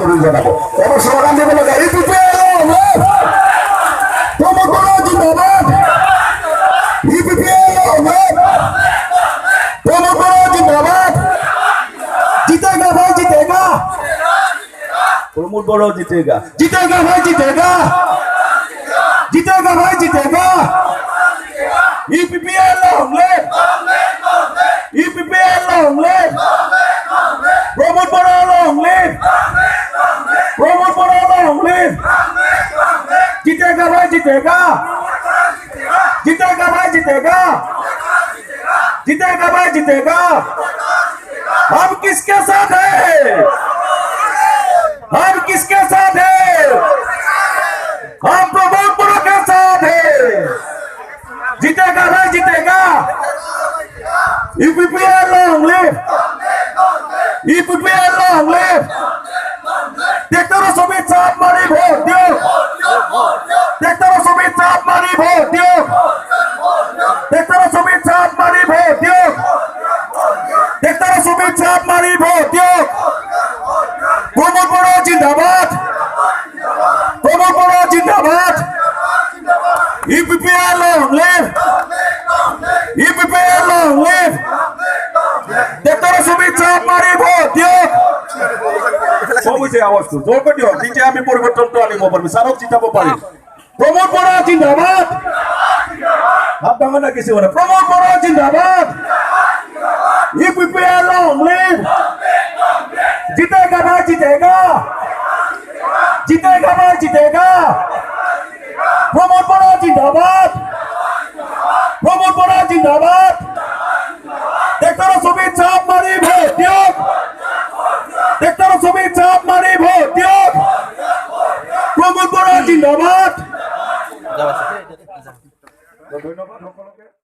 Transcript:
অনুৰোধ জনাব এবাৰ শ্লোগান দিব লাগে প্ৰমোদ বড়ো জিন্দাবাদ प्रमोद बड़ो जिंदाबाद जीतेगा भाई जीतेगा प्रमोद बड़ो जीतेगा जीतेगा भाई जीतेगा जीतेगा भाई जीतेगा EPPL long live EPPL long live Pramod Boro long live Pramod Boro long live जीतेगा भाई जीतेगा जीतेगा भाई जीतेगा जीतेगा भाई जीतेगा हम किसके साथ हैं हम किसके साथ हैं हम प्रमोद बड़ो के साथ हैं जीतेगा भाई जीतेगा EPPL long live EPPL long live देखते रहो सुमित साहब मारी वोट दियो देखते रहो सुमित साहब मारी वोट दियो देखते रहो सुमित साहब मारी वोट दियो देखते रहो सुमित साहब मारी वोट दियो प्रमोद बड़ो जिंदाबाद प्रमोद बड़ो जिंदाबाद ईपीपीएल long live EPPL long live देखते रहो सुमित साहब मारी वोट दियो आवाज तो जोर कर दियो नीचे আমি পরিবর্তনটো আনিব পারবি সারক জিতাব পারি প্রমোদ বড়ো জিন্দাবাদ হাত ভাঙা না কিছু না প্রমোদ বড়ো জিন্দাবাদ ईपीपीएल लॉन्ग लिव जीतेगा भाई जीतेगा जीतेगा भाई जीतेगा प्रमोद बड़ो जिंदाबाद प्रमोद बड़ो जिंदाबाद देखते रहो सुमित साहब मारी वोट दियो देखते रहो सुमित साहब मारी वोट दियो प्रमोद बड़ो जिंदाबाद ধন্যবাদ সকলকে।